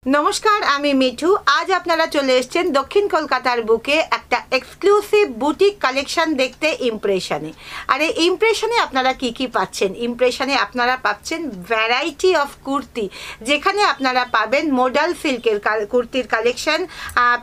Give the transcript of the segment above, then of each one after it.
नमस्कार आमी मिठू। आज आपनारा चले एसेछेन दक्षिण कलकातार बुके एकटा एक्सक्लूसिव बुटिक कालेक्शन देखते इम्प्रेशने। और इम्प्रेशने आपनारा की पाচ্ছেন? इम्प्रेशने आपनारा पाচ্ছেন भ্যারাইটি अफ कुर्ती, जेखाने आपनारा पाबेन मॉडल सिल्केर कुर्तिर कालेक्शन,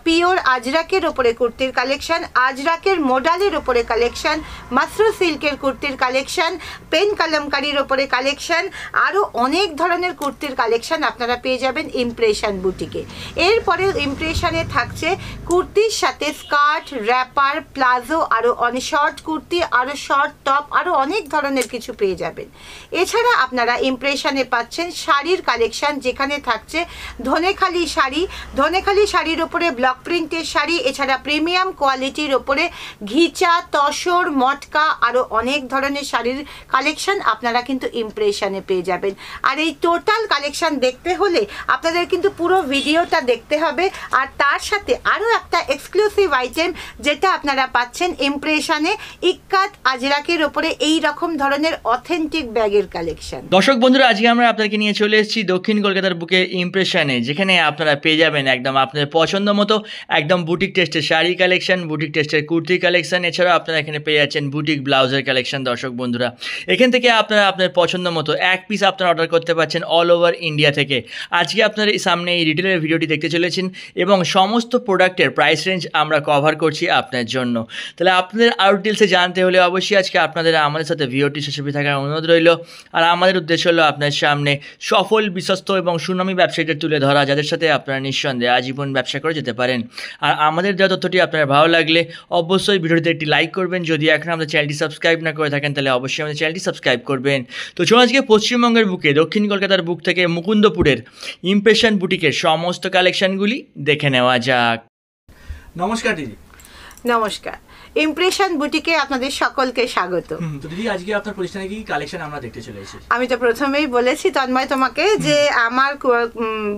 पिओर आजराकेर ओपरे कुर्तिर कालेक्शन, आजराकेर मॉडलेर ओपरे कालेक्शन, मास्रो सिल्केर कुर्तिर कालेक्शन, पेन कलमकारीर ओपरे कालेक्शन, आरो अनेक धरनेर कुर्तिर कालेक्शन आपनारा पेये जाबेन इम्प्रेशन बुटिके। एरपरे इम्प्रेशने थाकছে कुर्तिर साथे स्कार्ट, रैपार, प्लाजो और शर्ट कुर्ती और शर्ट टप और अनेक धरनेर किछु पेये जाबेन। एछाड़ा आपनारा इम्प्रेशने पाচ্ছেন शाड़ीर कालेक्शन, जेखाने थाकছে धनेखाली sari, धनेखाली शाड़ीर ओपरे block printer sari, एछाड़ा premium क्वालिटीर ओपरे घिचा, तसर, मटका और अनेक धरनेर शाड़ीर कालेक्शन आपनारा किन्तु इम्प्रेशने पेये जाबेन। और एई टोटाल कालेक्शन देखते होले आपनादेर किन्तु পুরো ভিডিওটা দেখতে হবে। আর তার সাথে আরো একটা এক্সক্লুসিভ আইটেম যেটা আপনারা পাচ্ছেন ইমপ্রেশনে, ইক্কাত আজরাকের উপরে এই রকম ধরনের অথেন্টিক ব্যাগের কালেকশন। দর্শক বন্ধুরা, আজকে আমরা আপনাদেরকে নিয়ে চলে এসেছি দক্ষিণ কলকাতার বুকে ইমপ্রেশনে, যেখানে আপনারা পেয়ে যাবেন একদম আপনাদের পছন্দ মতো একদম বুটিক টেস্টের শাড়ি কালেকশন, বুটিক টেস্টের কুর্তি কালেকশন, এছাড়াও আপনারা এখানে পেয়ে যাচ্ছেন বুটিক ব্লাউজের কালেকশন। দর্শক বন্ধুরা, এখান থেকে আপনারা আপনাদের পছন্দ মতো এক পিস আপনারা অর্ডার করতে পারছেন অল ওভার ইন্ডিয়া থেকে। আজকে আপনারা সামনে এই রিটেলের ভিডিওটি দেখতে চলেছেন এবং সমস্ত প্রোডাক্টের প্রাইস রেঞ্জ আমরা কভার করছি আপনার জন্য। তাহলে আপনাদের আরও ডিটেলসে জানতে হলে অবশ্যই আজকে আপনাদের আমাদের সাথে ভিডিওটি শেষে থাকার অনুরোধ রইল। আর আমাদের উদ্দেশ্য হলো আপনার সামনে সফল, বিশ্বস্ত এবং সুনামী ব্যবসায়ীদের তুলে ধরা, যাদের সাথে আপনারা নিঃসন্দেহে আজীবন ব্যবসা করে যেতে পারেন। আর আমাদের দেওয়া তথ্যটি আপনার ভালো লাগলে অবশ্যই ভিডিওটিতে একটি লাইক করবেন। যদি এখন আমাদের চ্যানেলটি সাবস্ক্রাইব না করে থাকেন তাহলে অবশ্যই আমাদের চ্যানেলটি সাবস্ক্রাইব করবেন। তো চলুন আজকে পশ্চিমবঙ্গের বুকে দক্ষিণ কলকাতার বুক থেকে মুকুন্দপুরের ইমপ্রেশন বুটিকের সমস্ত কালেকশনগুলি দেখে নেওয়া যাক। নমস্কার দিদি। নমস্কার, ইমপ্রেশন বুটিকে আপনাদের সকলকে স্বাগত। তো দিদি, আজকে আপনার প্রতিষ্ঠানে কি কালেকশন আমরা দেখতে চলে এসেছি? আমি তো প্রথমেই বলেছি তন্ময় তোমাকে যে আমার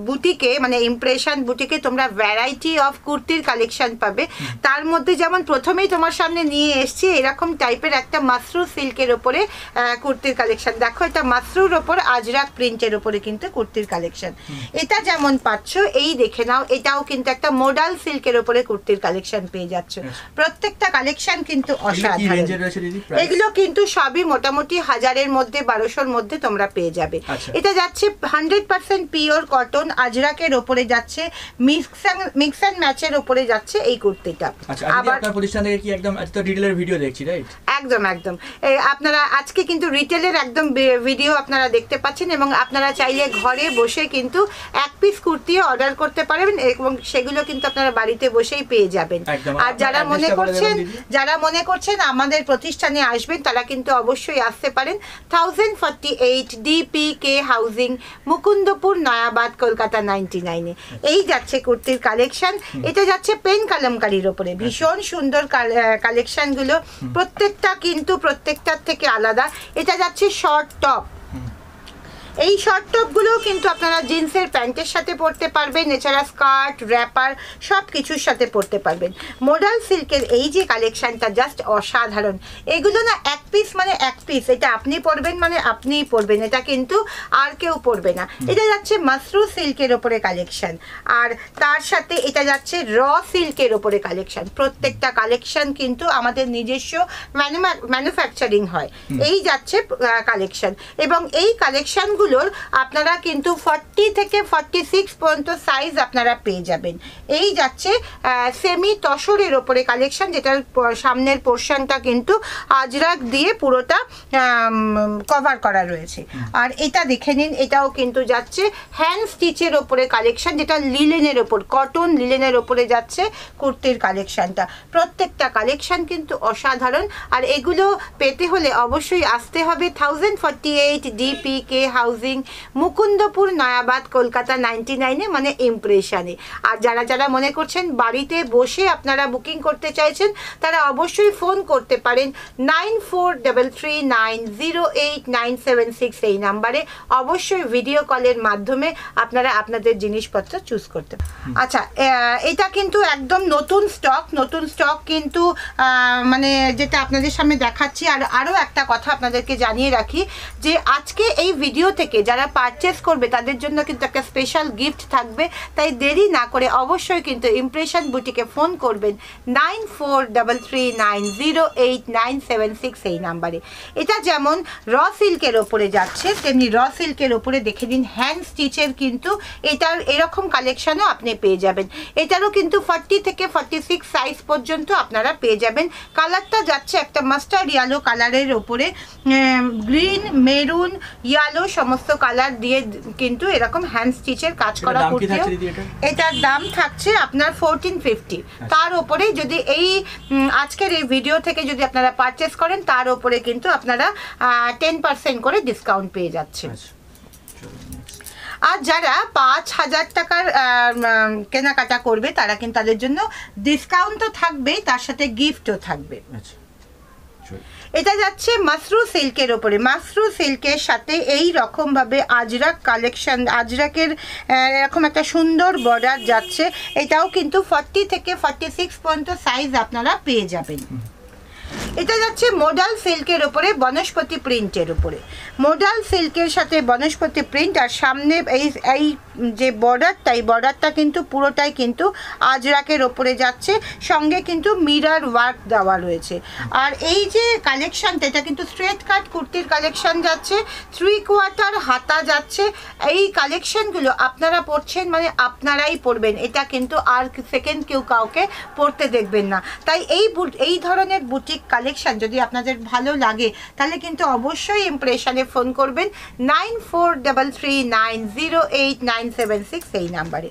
বুটিকে মানে ইমপ্রেশন বুটিকে তোমরা ভ্যারাইটি অফ কুর্তির কালেকশন পাবে। তার মধ্যে যেমন প্রথমেই তোমার সামনে নিয়ে এসেছি এরকম টাইপের একটা মাসরু সিল্কের ওপরে কুর্তির কালেকশন। দেখো, এটা মাসরুর ওপর আজরাক প্রিন্টের ওপরে কিন্তু কুর্তির কালেকশন। এটা যেমন পাচ্ছ এই দেখে নাও, এটাও কিন্তু একটা মডাল সিল্কের ওপরে কুর্তির কালেকশন পেয়ে যাচ্ছ। প্রত্যেকটা কালেকশন কিন্তু অসাধারণ। এগুলো কিন্তু সবই মোটামুটি 1000-এর মধ্যে 1200-র মধ্যে তোমরা পেয়ে যাবে। এটা যাচ্ছে 100% পিওর কটন আজরাকের উপরে যাচ্ছে, মিক্স এন্ড ম্যাচের উপরে যাচ্ছে এই কুর্তিটা। আবার আপনার প্রতিষ্ঠান থেকে কি একদম আজকে ডিটেইলের ভিডিও দেখছি, রাইট? একদম একদম। আপনারা আজকে কিন্তু রিটেলের একদম ভিডিও আপনারা দেখতে পাচ্ছেন এবং আপনারা চাইলে ঘরে বসে কিন্তু এক পিস কুর্তিও অর্ডার করতে পারবেন এবং সেগুলো কিন্তু আপনারা বাড়িতে বসেই পেয়ে যাবেন। আর যারা মনে করছেন আমাদের প্রতিষ্ঠানে আসবেন তারা কিন্তু অবশ্যই আসতে পারেন। 1048 DPK হাউজিং, মুকুন্দপুর, নয়াবাদ, কলকাতা 99-এ। এই যাচ্ছে কুর্তির কালেকশন। এটা যাচ্ছে পেন কালামকারীর ওপরে, ভীষণ সুন্দর কালেকশনগুলো, প্রত্যেকটা কিন্তু প্রত্যেকটার থেকে আলাদা। এটা যাচ্ছে শর্ট টপ। এই শর্ট টপগুলোও কিন্তু আপনারা জিন্সের প্যান্টের সাথে পরতে পারবেন, এছাড়া স্কার্ট, র্যাপার সব কিছুর সাথে পরতে পারবেন। মডাল সিল্কের এই যে কালেকশনটা জাস্ট অসাধারণ। এগুলো না এক পিস মানে এক পিস, এটা আপনি পরবেন মানে আপনিই পরবেন, এটা কিন্তু আর কেউ পরবে না। এটা যাচ্ছে মাসরু সিল্কের ওপরে কালেকশন, আর তার সাথে এটা যাচ্ছে র সিল্কের ওপরে কালেকশন। প্রত্যেকটা কালেকশন কিন্তু আমাদের নিজস্ব ম্যানুফ্যাকচারিং হয়। এই যাচ্ছে কালেকশন এবং এই কালেকশন আপনারা কিন্তু 40 থেকে 46 পর্যন্ত সাইজ আপনারা পেয়ে যাবেন। এই যাচ্ছে সেমি তসরের ওপরে কালেকশন, যেটার সামনের পোর্শনটা কিন্তু আজরাক দিয়ে পুরোটা কভার করা রয়েছে। আর এটা দেখে নিন, এটাও কিন্তু যাচ্ছে হ্যান্ড স্টিচের ওপরে কালেকশন, যেটা লিলেনের ওপর, কটন লিলেনের ওপরে যাচ্ছে কুর্তির কালেকশনটা। প্রত্যেকটা কালেকশন কিন্তু অসাধারণ। আর এগুলো পেতে হলে অবশ্যই আসতে হবে 1048 DPK হাউজিং, মুকুন্দপুর, নয়াবাদ, কলকাতা 99-এ মানে ইমপ্রেশনে। আর যারা মনে করছেন বাড়িতে বসে আপনারা বুকিং করতে চাইছেন তারা অবশ্যই ফোন করতে পারেন 9433908976 এই নাম্বারে। অবশ্যই ভিডিও কলের মাধ্যমে আপনারা আপনাদের জিনিসপত্র চুজ করতে পারেন। আচ্ছা, এটা কিন্তু একদম নতুন স্টক কিন্তু মানে যেটা আপনাদের সামনে দেখাচ্ছি। আর আরও একটা কথা আপনাদেরকে জানিয়ে রাখি যে আজকে এই ভিডিও থেকে থেকে যারা পারচেস করবে তাদের জন্য কিন্তু একটা স্পেশাল গিফট থাকবে। তাই দেরি না করে অবশ্যই কিন্তু ইমপ্রেশন বুটিকে ফোন করবেন 9433908976 এই নাম্বারে। এটা যেমন র সিল্কের ওপরে যাচ্ছে, তেমনি র সিল্কের ওপরে দেখে দিন হ্যান্ড স্টিচের কিন্তু এটার এরকম কালেকশনও আপনি পেয়ে যাবেন। এটারও কিন্তু 40 থেকে 46 সাইজ পর্যন্ত আপনারা পেয়ে যাবেন। কালারটা যাচ্ছে একটা মাস্টার্ড ইয়েলো কালারের ওপরে, গ্রিন, মেরুন, ইয়েলো সমস্ত কালার দিয়ে কিন্তু এরকম হ্যান্ড স্টিচের কাজ করা কুর্তি। এটার দাম থাকছে আপনার 1450। তার উপরে যদি এই আজকের এই ভিডিও থেকে যদি আপনারা পারচেস করেন তার উপরে কিন্তু আপনারা 10% করে ডিসকাউন্ট পেয়ে যাচ্ছেন। আর যারা 5000 টাকার কেনাকাটা করবে তারা কিন্তু তাদের জন্য ডিসকাউন্টও থাকবে, তার সাথে গিফটও থাকবে। এটা যাচ্ছে মাসরু সিল্কের ওপরে। মাসরু সিল্কের সাথে এই রকম ভাবে আজরাক কালেকশন, আজরাকের এরকম একটা সুন্দর বর্ডার যাচ্ছে। এটাও কিন্তু 40 থেকে 46 পর্যন্ত সাইজ আপনারা পেয়ে যাবেন। এটা যাচ্ছে মোডাল সিল্কের উপরে বনস্পতি প্রিন্টের উপরে। মোডাল সিল্কের সাথে বনস্পতি প্রিন্ট, আর সামনে এই যে বর্ডারটা, এই বর্ডারটা কিন্তু পুরোটাই কিন্তু আজরাকের ওপরে যাচ্ছে, সঙ্গে কিন্তু মিরর ওয়ার্ক দেওয়া রয়েছে। আর এই যে কালেকশনটা, এটা কিন্তু স্ট্রেট কাট কুর্তির কালেকশন যাচ্ছে, 3/4 হাতা যাচ্ছে। এই কালেকশনগুলো আপনারা পরছেন মানে আপনারাই পরবেন, এটা কিন্তু আর সেকেন্ড কেউ কাউকে পরতে দেখবেন না। তাই এই ধরনের বুটিক কালেকশন যদি আপনাদের ভালো লাগে তাহলে কিন্তু অবশ্যই ইমপ্রেশনে ফোন করবেন 9433908976 এই নাম্বারে।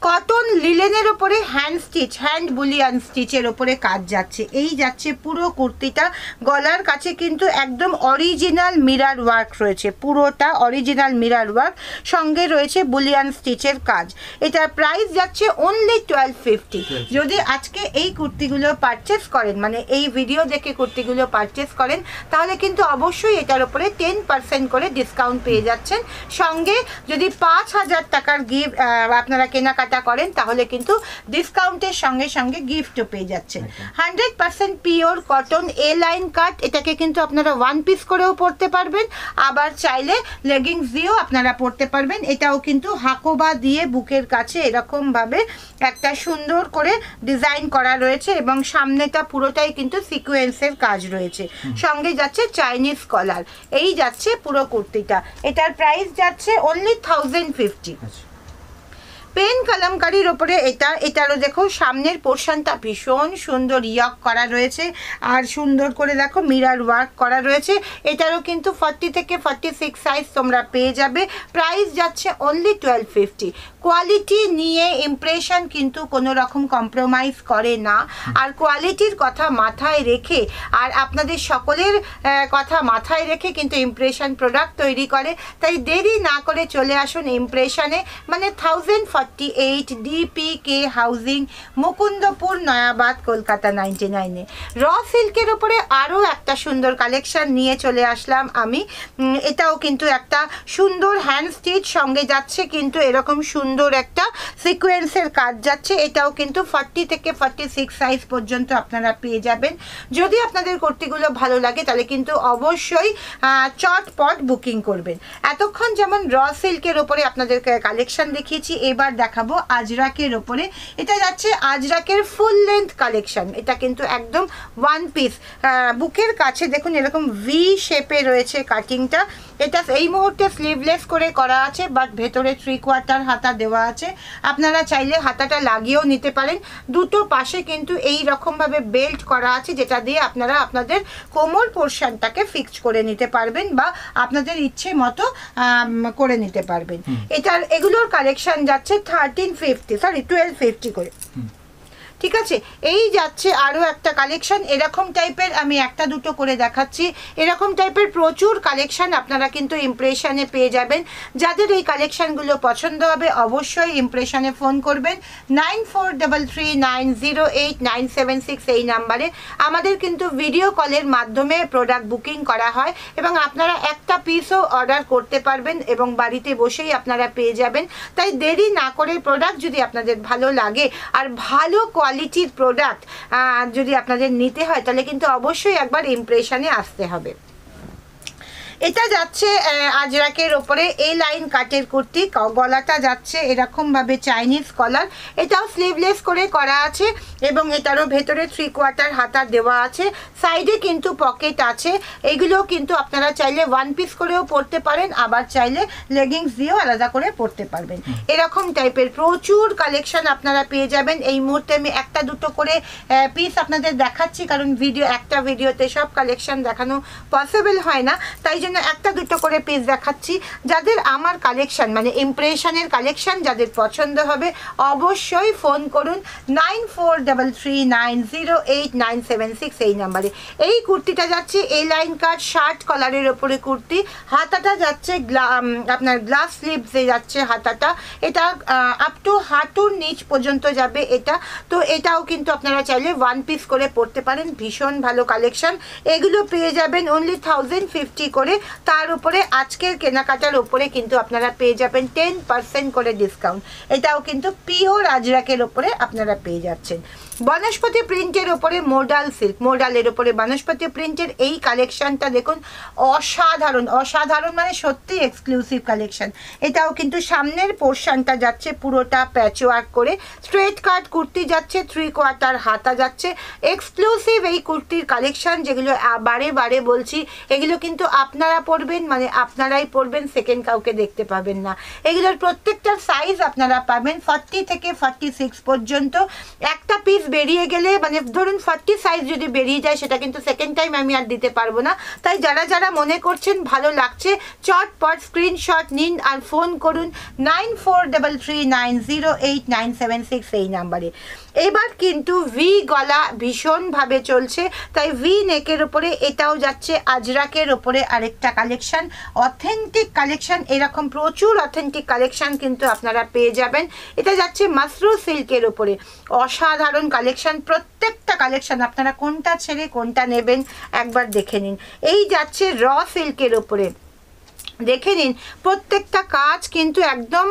কটন লিলেনের ওপরে হ্যান্ড স্টিচ, হ্যান্ড বুলিয়ান স্টিচের ওপরে কাজ যাচ্ছে। এই যাচ্ছে পুরো কুর্তিটা, গলার কাছে কিন্তু একদম অরিজিনাল মিরর ওয়ার্ক রয়েছে, পুরোটা অরিজিনাল মিরর ওয়ার্ক, সঙ্গে রয়েছে বুলিয়ান স্টিচের কাজ। এটার প্রাইস যাচ্ছে অনলি 1250। যদি আজকে এই কুর্তিগুলো পারচেস করেন, মানে এই ভিডিও দেখে কুর্তিগুলো পারচেস করেন, তাহলে কিন্তু অবশ্যই এটার উপরে 10% করে ডিসকাউন্ট পেয়ে যাচ্ছেন। সঙ্গে যদি 5000 টাকার গিফট আপনারা কেনাকাটা করেন তাহলে কিন্তু ডিসকাউন্টের সঙ্গে সঙ্গে গিফটও পেয়ে যাচ্ছেন। 100% পিওর কটন এ লাইন কাট, এটাকে কিন্তু আপনারা ওয়ান পিস করেও পরতে পারবেন, আবার চাইলে লেগিংস দিয়েও আপনারা পরতে পারবেন। এটাও কিন্তু হাকোবা দিয়ে বুকের কাছে এরকম ভাবে একটা সুন্দর করে ডিজাইন করা রয়েছে, এবং সামনেটা পুরোটাই কিন্তু সিকোয়েন্সের কাজ রয়েছে, সঙ্গে যাচ্ছে চাইনিজ কলার। এই যাচ্ছে পুরো কুর্তিটা। এটার প্রাইস যাচ্ছে অনলি 1050। পেন কালামকারির ওপরে এটারও দেখো সামনের পোর্শনটা ভীষণ সুন্দর ইয়ক করা রয়েছে, আর সুন্দর করে দেখো মিরর ওয়ার্ক করা রয়েছে। এটারও কিন্তু 40 থেকে 46 সাইজ তোমরা পেয়ে যাবে। প্রাইস যাচ্ছে অনলি 1250। কোয়ালিটি নিয়ে ইমপ্রেশন কিন্তু কোনো রকম কম্প্রোমাইজ করে না, আর কোয়ালিটির কথা মাথায় রেখে আর আপনাদের সকলের কথা মাথায় রেখে কিন্তু ইমপ্রেশন প্রোডাক্ট তৈরি করে। তাই দেরি না করে চলে আসুন ইমপ্রেশনে, মানে 1048 DPK হাউজিং, মুকুন্দপুর, নয়াবাদ, কলকাতা 99-এ। র সিল্কের ওপরে আরও একটা সুন্দর কালেকশন নিয়ে চলে আসলাম আমি। এটাও কিন্তু একটা সুন্দর হ্যান্ড স্টিচ, সঙ্গে যাচ্ছে কিন্তু এরকম সুন্দর একটা সিকোয়েন্সের কাজ যাচ্ছে। এটাও কিন্তু 40 থেকে 46 সাইজ পর্যন্ত আপনারা পেয়ে যাবেন। যদি আপনাদের কুর্তিগুলো ভালো লাগে তাহলে কিন্তু অবশ্যই চটপট বুকিং করবেন। এতক্ষণ যেমন র সিল্কের ওপরে আপনাদেরকে কালেকশন দেখিয়েছি, এবার দেখাবো আজরাকের ওপরে। এটা যাচ্ছে আজরাকের ফুল লেন্থ কালেকশন। এটা কিন্তু একদম ওয়ান পিস, বুকের কাছে দেখুন এরকম ভি শেপে রয়েছে কাটিংটা। এটা এই মুহূর্তে স্লিভলেস করে করা আছে, বাট ভেতরে 3/4 হাতা দেওয়া আছে। আপনারা চাইলে হাতাটা লাগিয়েও নিতে পারেন। দুটো পাশে কিন্তু এই রকমভাবে বেল্ট করা আছে, যেটা দিয়ে আপনারা আপনাদের কোমর পোর্শনটাকে ফিক্সড করে নিতে পারবেন বা আপনাদের ইচ্ছে মতো করে নিতে পারবেন। এগুলোর কালেকশন যাচ্ছে 1250 করে। ঠিক আছে, এই যাচ্ছে আরও একটা কালেকশন। এরকম টাইপের আমি একটা দুটো করে দেখাচ্ছি। এরকম টাইপের প্রচুর কালেকশন আপনারা কিন্তু ইমপ্রেশনে পেয়ে যাবেন। যাদের এই কালেকশনগুলো পছন্দ হবে অবশ্যই ইমপ্রেশনে ফোন করবেন 9433908976 এই নাম্বারে। আমাদের কিন্তু ভিডিও কলের মাধ্যমে প্রোডাক্ট বুকিং করা হয়, এবং আপনারা একটা পিসও অর্ডার করতে পারবেন এবং বাড়িতে বসেই আপনারা পেয়ে যাবেন। তাই দেরি না করে প্রোডাক্ট যদি আপনাদের ভালো লাগে আর ভালো কোয়ালিটির প্রোডাক্ট যদি আপনাদের নিতে হয় তাহলে কিন্তু অবশ্যই একবার ইমপ্রেশনে আসতে হবে। এটা যাচ্ছে আজরাকের ওপরে এই লাইন কাটের কুর্তি, গলাটা যাচ্ছে এরকমভাবে চাইনিজ কলার, এটাও স্লিভলেস করে করা আছে এবং এটারও ভেতরে 3/4 হাতা দেওয়া আছে, সাইডে কিন্তু পকেট আছে। এগুলো কিন্তু আপনারা চাইলে ওয়ান পিস করেও পরতে পারেন, আবার চাইলে লেগিংস দিয়েও আলাদা করে পরতে পারবেন। এরকম টাইপের প্রচুর কালেকশন আপনারা পেয়ে যাবেন। এই মুহূর্তে আমি একটা দুটো করে পিস আপনাদের দেখাচ্ছি, কারণ একটা ভিডিওতে সব কালেকশন দেখানো পসিবল হয় না, তাই জন্য একটা দুটো করে পিস দেখাচ্ছি। যাদের আমার কালেকশন মানে ইমপ্রেশনের কালেকশন যাদের পছন্দ হবে অবশ্যই ফোন করুন 9433908976 এই নাম্বারে। এই কুর্তিটা যাচ্ছে এই লাইন কাট শার্ট কলারের ওপরে কুর্তি, হাতাটা যাচ্ছে আপনার গ্লাস স্লিভসে যাচ্ছে হাতাটা, এটা আপ টু হাঁটুর নিচ পর্যন্ত যাবে এটা। তো এটাও কিন্তু আপনারা চাইলে ওয়ান পিস করে পরতে পারেন, ভীষণ ভালো কালেকশন। এগুলো পেয়ে যাবেন অনলি 1050 করে, তার উপরে আজকের কেনাকাটার উপরে কিন্তু আপনারা পেয়ে যাবেন 10% করে ডিসকাউন্ট। এটাও কিন্তু পিওর আজরাকের ওপরে আপনারা পেয়ে যাচ্ছেন। বনস্পতি প্রিন্টের ওপরে মোডাল সিল্ক, মোডালের ওপরে বনস্পতি প্রিন্টের এই কালেকশনটা দেখুন, অসাধারণ অসাধারণ, মানে সত্যি এক্সক্লুসিভ কালেকশন। এটাও কিন্তু সামনের পোর্শনটা যাচ্ছে পুরোটা প্যাচওয়ার্ক করে, স্ট্রেট কাট কুর্তি যাচ্ছে, 3/4 হাতা যাচ্ছে, এক্সক্লুসিভ এই কুর্তির কালেকশন যেগুলো বারে বারে বলছি, এগুলো কিন্তু আপনারা পরবেন মানে আপনারাই পরবেন, সেকেন্ড কাউকে দেখতে পাবেন না। এগুলোর প্রত্যেকটার সাইজ আপনারা পাবেন 40 থেকে 46 পর্যন্ত। একটা পিস বেরিয়ে গেলে মানে ধরুন 40 সাইজ যদি বেরিয়ে যায় সেটা কিন্তু সেকেন্ড টাইম আমি আর দিতে পারবো না। তাই যারা যারা মনে করছেন ভালো লাগছে চটপট স্ক্রিনশট নিন আর ফোন করুন 9433908976 এই নাম্বারে। এবার কিন্তু ভি গলা ভীষণভাবে চলছে, তাই ভি নেকের ওপরে এটাও যাচ্ছে আজরাকের ওপরে আরেকটা কালেকশন, অথেন্টিক কালেকশন। এরকম প্রচুর অথেন্টিক কালেকশন কিন্তু আপনারা পেয়ে যাবেন। এটা যাচ্ছে মাসরু সিল্কের ওপরে, অসাধারণ কালেকশন, প্রত্যেকটা কালেকশন আপনারা কোনটা ছেড়ে কোনটা নেবেন একবার দেখে নিন। এই যাচ্ছে র সিল্কের ওপরে, দেখে নিন প্রত্যেকটা কাজ কিন্তু একদম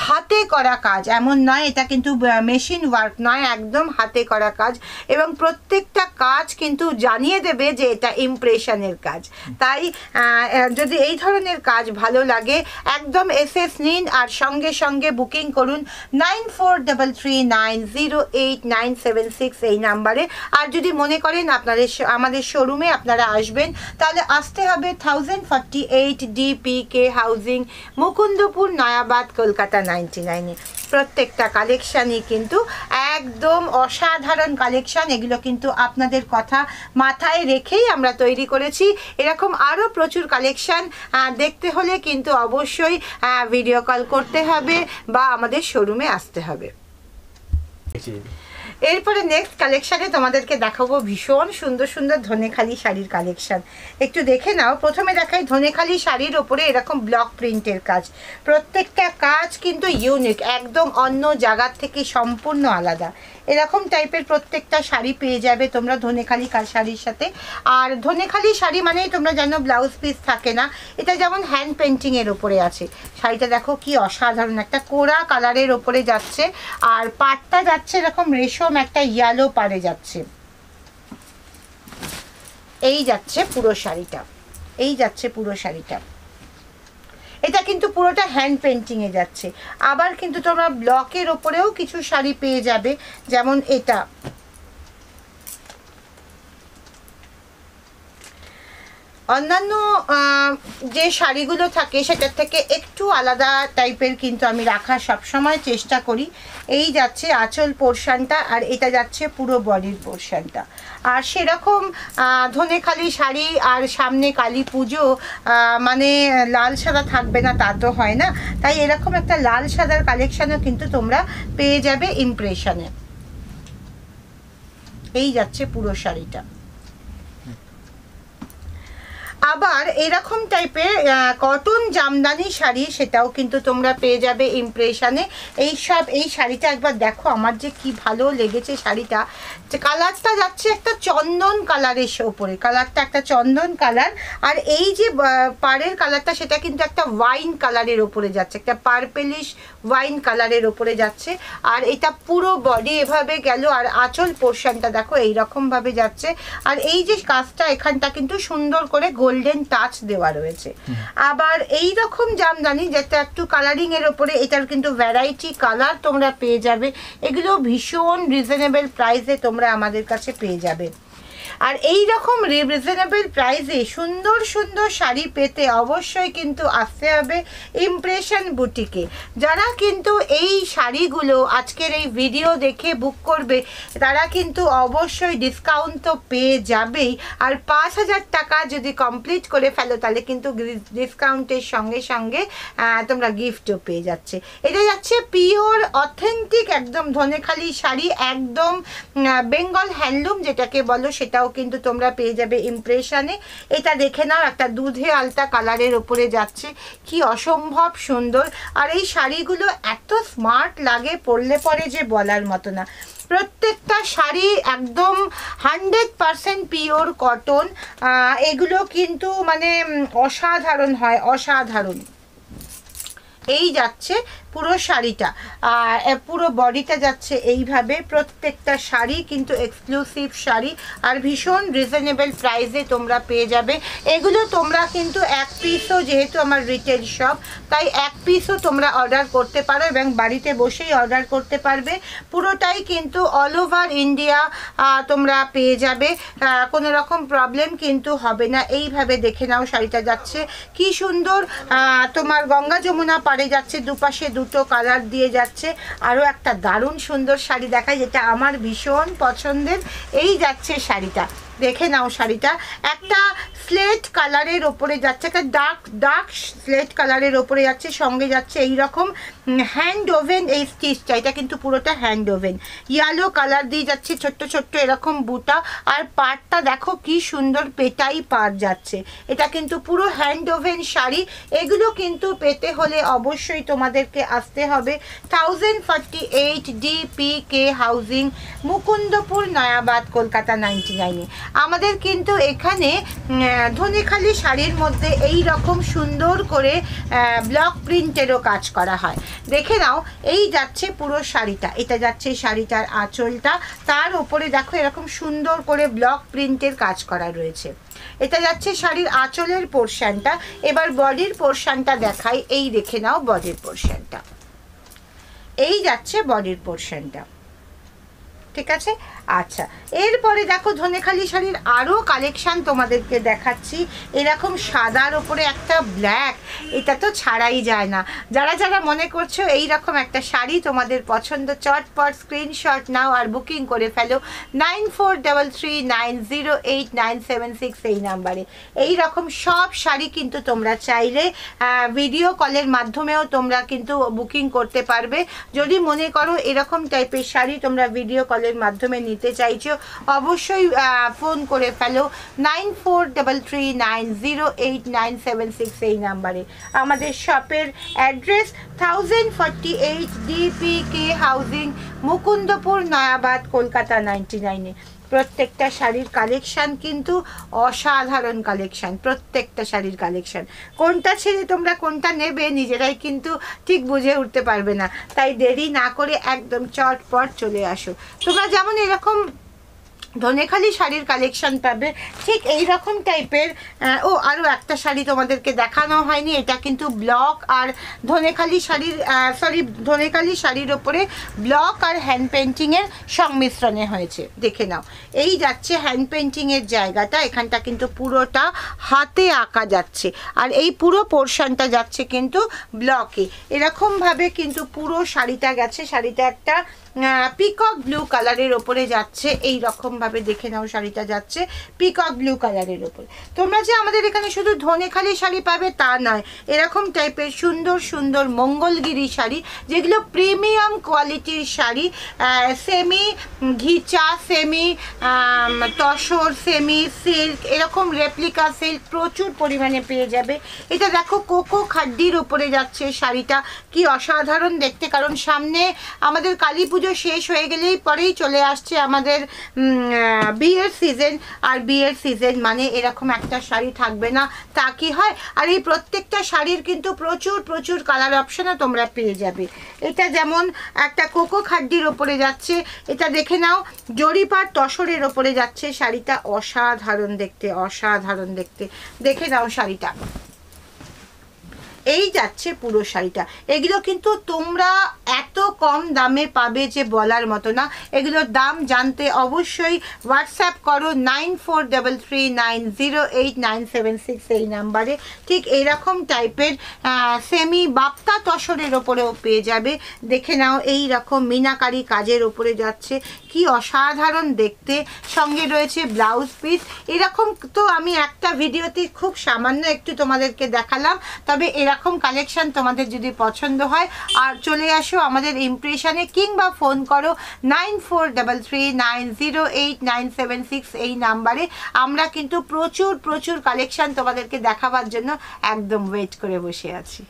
হাতে করা কাজ, এমন নয় এটা কিন্তু মেশিন ওয়ার্ক নয়, একদম হাতে করা কাজ, এবং প্রত্যেকটা কাজ কিন্তু জানিয়ে দেবে যে এটা ইমপ্রেশনের কাজ। তাই যদি এই ধরনের কাজ ভালো লাগে একদম এসএস নিন আর সঙ্গে সঙ্গে বুকিং করুন 9433908976 এই নাম্বারে। আর যদি মনে করেন আমাদের শোরুমে আপনারা আসবেন তাহলে আসতে হবে 1048 DPK হাউজিং, মুকুন্দপুর, নয়াবাদ, কলকাতা 99-এ। প্রত্যেকটা কালেকশানই কিন্তু একদম অসাধারণ কালেকশান, এগুলো কিন্তু আপনাদের কথা মাথায় রেখেই আমরা তৈরি করেছি। এরকম আরও প্রচুর কালেকশান দেখতে হলে কিন্তু অবশ্যই ভিডিও কল করতে হবে বা আমাদের শোরুমে আসতে হবে। এরপরে নেক্সট কালেকশানে তোমাদেরকে দেখাবো ভীষণ সুন্দর সুন্দর ধনেখালি শাড়ির কালেকশান, একটু দেখে নাও। প্রথমে দেখাই ধনেখালি শাড়ির ওপরে এরকম ব্লক প্রিন্টের কাজ, প্রত্যেকটা কাজ কিন্তু ইউনিক, একদম অন্য জায়গার থেকে সম্পূর্ণ আলাদা। এরকম টাইপের প্রত্যেকটা শাড়ি পেয়ে যাবে তোমরা ধনেখালি শাড়ির সাথে। আর ধনেখালি শাড়ি মানেই তোমরা জানো ব্লাউজ পিস থাকে না, এটা যেমন হ্যান্ড পেন্টিংয়ের ওপরে আছে। শাড়িটা দেখো কি অসাধারণ, একটা কোরা কালারের ওপরে যাচ্ছে, আর পাটটা যাচ্ছে এরকম রেশম একটা ইয়েলো পাড়ে যাচ্ছে। এই যাচ্ছে পুরো শাড়িটা, এই যাচ্ছে পুরো শাড়িটা। এটা কিন্তু পুরোটা হ্যান্ড পেন্টিংয়ে যাচ্ছে। আবার কিন্তু তোমরা ব্লকের ওপরেও কিছু শাড়ি পেয়ে যাবে, যেমন এটা অন্যান্য যে শাড়িগুলো থাকে সেটার থেকে একটু আলাদা টাইপের কিন্তু আমি রাখার সবসময় চেষ্টা করি। এই যাচ্ছে আঁচল পোর্শনটা আর এটা যাচ্ছে পুরো বডির পোর্শনটা। আর সেরকম ধনেখালি শাড়ি আর সামনে কালী পুজো মানে লাল সাদা থাকবে না তা তো হয় না, তাই এরকম একটা লাল সাদার কালেকশানও কিন্তু তোমরা পেয়ে যাবে ইমপ্রেশনে। এই যাচ্ছে পুরো শাড়িটা। আবার এরকম টাইপের কটন জামদানি শাড়ি সেটাও কিন্তু তোমরা পেয়ে যাবে ইমপ্রেশনে। এই শাড়িটা একবার দেখো, আমার যে কি ভালো লেগেছে শাড়িটা। কালারটা যাচ্ছে একটা চন্দন কালারের ওপরে, কালারটা একটা চন্দন কালার, আর এই যে পাড়ের কালারটা সেটা কিন্তু একটা ওয়াইন কালারের ওপরে যাচ্ছে, একটা পার্পেলিশ ওয়াইন কালারের ওপরে যাচ্ছে। আর এটা পুরো বডি এভাবে গেল, আর আঁচল পোর্শনটা দেখো এইরকমভাবে যাচ্ছে। আর এই যে কাজটা এখানটা কিন্তু সুন্দর করে গোল্ডেন গোল্ডেন টাচ দেওয়া রয়েছে। আবার এই রকম জামদানি যেটা একটু কালারিং এর ওপরে, এটার কিন্তু ভ্যারাইটি কালার তোমরা পেয়ে যাবে। এগুলো ভীষণ রিজনেবল প্রাইসে তোমরা আমাদের কাছে পেয়ে যাবে। আর এই রকম রিজনেবল প্রাইসে সুন্দর সুন্দর শাড়ি পেতে অবশ্যই কিন্তু আসতে হবে ইমপ্রেশন বুটিকে। যারা কিন্তু এই শাড়িগুলো আজকের এই ভিডিও দেখে বুক করবে তারা কিন্তু অবশ্যই ডিসকাউন্ট তো পেয়ে যাবেই, আর 5,000 টাকা যদি কমপ্লিট করে ফেলো তাহলে কিন্তু ডিসকাউন্টের সঙ্গে সঙ্গে তোমরা গিফটও পেয়ে যাচ্ছে। এটা যাচ্ছে পিওর অথেন্টিক একদম ধনেখালি শাড়ি, একদম বেঙ্গল হ্যান্ডলুম যেটাকে বলো, সেটাও কিন্তু তোমরা পেয়ে যাবে ইমপ্রেশনে। এটা দেখে নাও, একটা দুধে আলতা কালারের ওপরে যাচ্ছে, কি অসম্ভব সুন্দর। আর এই শাড়িগুলো এত স্মার্ট লাগে পরলে পরে যে বলার মতো না। প্রত্যেকটা শাড়ি একদম 100% পিওর কটন, এগুলো কিন্তু মানে অসাধারণ হয়, অসাধারণ। এই যাচ্ছে পুরো শাড়িটা, আর পুরো বডিটা যাচ্ছে এইভাবে। প্রত্যেকটা শাড়ি কিন্তু এক্সক্লুসিভ শাড়ি আর ভীষণ রিজনেবল প্রাইসে তোমরা পেয়ে যাবে। এগুলো তোমরা কিন্তু এক পিসও, যেহেতু আমার রিটেল শপ তাই এক পিসও তোমরা অর্ডার করতে পারো এবং বাড়িতে বসেই অর্ডার করতে পারবে। পুরোটাই কিন্তু অল ওভার ইন্ডিয়া তোমরা পেয়ে যাবে, কোনো রকম প্রবলেম কিন্তু হবে না। এইভাবে দেখে নাও শাড়িটা যাচ্ছে কি সুন্দর, তোমার গঙ্গা যমুনা পাড়ে যাচ্ছে, দুপাশে দুটো কালার দিয়ে যাচ্ছে। আরও একটা দারুণ সুন্দর শাড়ি দেখায় যেটা আমার ভীষণ পছন্দের। এই যাচ্ছে শাড়িটা, দেখে নাও শাড়িটা একটা স্লেট কালারের ওপরে যাচ্ছে, একটা ডার্ক স্লেট কালারের ওপরে যাচ্ছে, সঙ্গে যাচ্ছে এই রকম হ্যান্ড ওভেন এই স্টিচটা, এটা কিন্তু পুরোটা হ্যান্ড ওভেন, ইয়েলো কালার দিয়ে যাচ্ছে, ছোট্ট ছোট্ট এরকম বুটা। আর পাড়টা দেখো কি সুন্দর পেটাই পাড় যাচ্ছে, এটা কিন্তু পুরো হ্যান্ড ওভেন শাড়ি। এগুলো কিন্তু পেতে হলে অবশ্যই তোমাদেরকে আসতে হবে 1048 DPK হাউজিং, মুকুন্দপুর, নয়াবাদ, কলকাতা 99-এ। আমাদের কিন্তু এখানে ধনেখালি শাড়ির মধ্যে এই রকম সুন্দর করে ব্লক প্রিন্টেরও কাজ করা হয়। দেখে নাও, এই যাচ্ছে পুরো শাড়িটা, এটা যাচ্ছে শাড়িটার আঁচলটা, তার উপরে দেখো এরকম সুন্দর করে ব্লক প্রিন্টের কাজ করা রয়েছে। এটা যাচ্ছে শাড়ির আঁচলের পোর্শনটা। এবার বডির পোর্শনটা দেখাই, এই দেখে নাও বডির পোর্শনটা, এই যাচ্ছে বডির পোর্শনটা, ঠিক আছে। আচ্ছা, এরপরে দেখো ধনেখালি শাড়ির আরও কালেকশান তোমাদেরকে দেখাচ্ছি। এরকম সাদার ওপরে একটা ব্ল্যাক, এটা তো ছাড়াই যায় না। যারা যারা মনে করছো এই রকম একটা শাড়ি তোমাদের পছন্দ, চটপট স্ক্রিনশট নাও আর বুকিং করে ফেলো 9433908976 এই নাম্বারে। এই রকম সব শাড়ি কিন্তু তোমরা চাইলে ভিডিও কলের মাধ্যমেও তোমরা কিন্তু বুকিং করতে পারবে। যদি মনে করো এরকম টাইপের শাড়ি তোমরা ভিডিও কলের মাধ্যমে নিতে চাইছো, অবশ্যই ফোন করে ফেলো 9433908976 এই নাম্বারে। আমাদের শপের address 1048 DPK housing, Mukundapur, Nayabad, Kolkata 99-এ। প্রত্যেকটা শাড়ির কালেকশান কিন্তু অসাধারণ কালেকশান, প্রত্যেকটা শাড়ির কালেকশান। কোনটা ছেড়ে তোমরা কোনটা নেবে নিজেরাই কিন্তু ঠিক বুঝে উঠতে পারবে না, তাই দেরি না করে একদম চটপট চলে আসো। তোমরা যেমন এরকম ধনেখালি শাড়ির কালেকশন পাবে, ঠিক এই রকম টাইপের। আরও একটা শাড়ি তোমাদেরকে দেখানো হয়নি, এটা কিন্তু ব্লক আর ধনেখালি শাড়ির ধনেখালি শাড়ির ওপরে ব্লক আর হ্যান্ড পেন্টিংয়ের সংমিশ্রণে হয়েছে। দেখে নাও, এই যাচ্ছে হ্যান্ড পেন্টিংয়ের জায়গাটা, এখানটা কিন্তু পুরোটা হাতে আঁকা যাচ্ছে, আর এই পুরো পোর্শনটা যাচ্ছে কিন্তু ব্লকে। এরকমভাবে কিন্তু পুরো শাড়িটা গেছে। শাড়িটা একটা পিকক ব্লু কালারের ওপরে যাচ্ছে, এই রকম ভাবে দেখে নাও শাড়িটা যাচ্ছে পিকক ব্লু কালারের ওপরে। তোমরা যে আমাদের এখানে শুধু ধনেখালি শাড়ি পাবে তা নয়, এরকম টাইপের সুন্দর সুন্দর মঙ্গলগিরি শাড়ি, যেগুলো প্রিমিয়াম কোয়ালিটির শাড়ি, সেমি ঘিচা, সেমি তসর, সেমি সিল্ক, এরকম রেপ্লিকা সিল্ক প্রচুর পরিমাণে পেয়ে যাবে। এটা দেখো কোকো খাড্ডির ওপরে যাচ্ছে শাড়িটা, কি অসাধারণ দেখতে। কারণ সামনে আমাদের কালী পুজো শেষ হয়ে গেলেই পরেই চলে আসছে আমাদের বিয়ের সিজন, আর বিয়ের সিজন মানে এরকম একটা শাড়ি থাকবে না তা কি হয়? আর এই প্রত্যেকটা শাড়ির কিন্তু প্রচুর প্রচুর কালার অপশনও তোমরা পেয়ে যাবে। এটা যেমন একটা কোকো খাড্ডির ওপরে যাচ্ছে, এটা দেখে নাও জরিপার তসরের ওপরে যাচ্ছে, শাড়িটা অসাধারণ দেখতে, অসাধারণ দেখতে, দেখে নাও শাড়িটা। এই যাচ্ছে পুরো শাড়িটা। এগুলো কিন্তু তোমরা এত কম দামে পাবে যে বলার মতো না। এগুলোর দাম জানতে অবশ্যই হোয়াটসঅ্যাপ করো 9433908976 এই নাম্বারে। ঠিক এইরকম টাইপের সেমি বাপ্তা তসরের ওপরেও পেয়ে যাবে। দেখে নাও এই রকম মিনাকারি কাজের ওপরে যাচ্ছে, কি অসাধারণ দেখতে। সঙ্গে রয়েছে ব্লাউজ পিস। এরকম তো আমি একটা ভিডিওতে খুব সামান্য একটু তোমাদেরকে দেখালাম, তবে এরকম কালেকশন তোমাদের যদি পছন্দ হয় আর চলে আসো আমাদের ইমপ্রেশনে, কিংবা ফোন করো 9433908976 এই নাম্বারে। আমরা কিন্তু প্রচুর প্রচুর কালেকশন তোমাদেরকে দেখাবার জন্য একদম ওয়েট করে বসে আছি।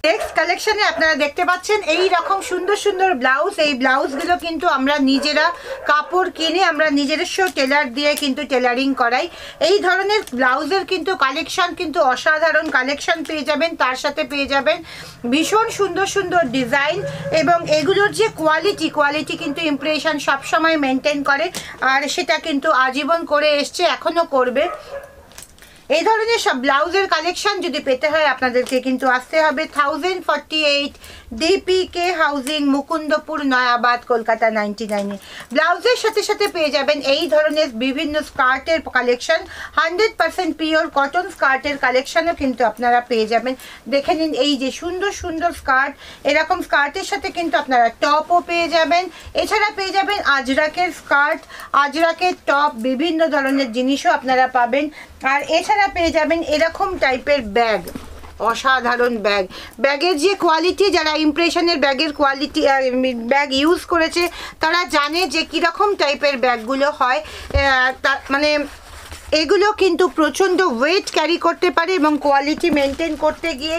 নেক্সট কালেকশনে আপনারা দেখতে পাচ্ছেন এই রকম সুন্দর সুন্দর ব্লাউজ। এই ব্লাউজগুলো কিন্তু আমরা নিজেরা কাপড় কিনে আমরা নিজস্ব টেলার দিয়ে কিন্তু টেলারিং করাই। এই ধরনের ব্লাউজের কিন্তু কালেকশন কিন্তু অসাধারণ কালেকশন পেয়ে যাবেন। তার সাথে পেয়ে যাবেন ভীষণ সুন্দর সুন্দর ডিজাইন, এবং এগুলোর যে কোয়ালিটি কিন্তু ইমপ্রেশন সবসময় মেনটেন করে, আর সেটা কিন্তু আজীবন করে এসছে, এখনও করবে। এই ধরনের সব ব্লাউজের কালেকশন যদি পেতে হয় আপনাদেরকে কিন্তু আসতে হবে 1048 DPK হাউজিং, মুকুন্দপুর, নয়াবাদ, কলকাতা 99-এ। ব্লাউজের সাথে সাথে পেয়ে যাবেন এই ধরনের বিভিন্ন স্কার্টের কালেকশন, 100% পিওর কটন স্কার্টের কালেকশনও কিন্তু আপনারা পেয়ে যাবেন। দেখে নিন এই যে সুন্দর সুন্দর স্কার্ট, এরকম স্কার্টের সাথে কিন্তু আপনারা টপও পেয়ে যাবেন। এছাড়া পেয়ে যাবেন আজরাকের স্কার্ট, আজরাকের টপ, বিভিন্ন ধরনের জিনিসও আপনারা পাবেন। আর এছাড়া পেয়ে যাবেন এরকম টাইপের ব্যাগ, অসাধারণ ব্যাগ। ব্যাগের যে কোয়ালিটি, যারা ইমপ্রেশনের ব্যাগের কোয়ালিটি ব্যাগ ইউজ করেছে তারা জানে যে কীরকম টাইপের ব্যাগগুলো হয়। মানে এগুলো কিন্তু প্রচণ্ড ওয়েট ক্যারি করতে পারে, এবং কোয়ালিটি মেনটেন করতে গিয়ে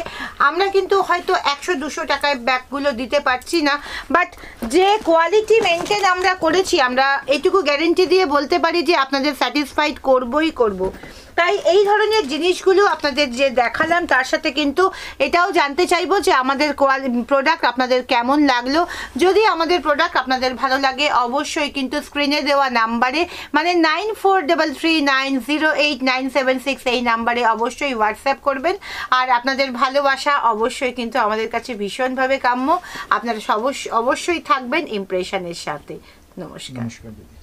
আমরা কিন্তু হয়তো 100-200 টাকায় ব্যাগগুলো দিতে পারছি না, বাট যে কোয়ালিটি মেনটেন আমরা করেছি, আমরা এটুকু গ্যারেন্টি দিয়ে বলতে পারি যে আপনাদের স্যাটিসফাইড করবই করব। তাই এই ধরনের জিনিসগুলো আপনাদের যে দেখালাম তার সাথে কিন্তু এটাও জানতে চাইবো যে আমাদের প্রোডাক্ট আপনাদের কেমন লাগলো। যদি আমাদের প্রোডাক্ট আপনাদের ভালো লাগে অবশ্যই কিন্তু স্ক্রিনে দেওয়া নাম্বারে, মানে 9433908976 এই নাম্বারে অবশ্যই হোয়াটসঅ্যাপ করবেন। আর আপনাদের ভালোবাসা অবশ্যই কিন্তু আমাদের কাছে ভীষণভাবে কাম্য। আপনারা অবশ্যই থাকবেন ইমপ্রেশনের সাথে। নমস্কার। নমস্কার দিদি।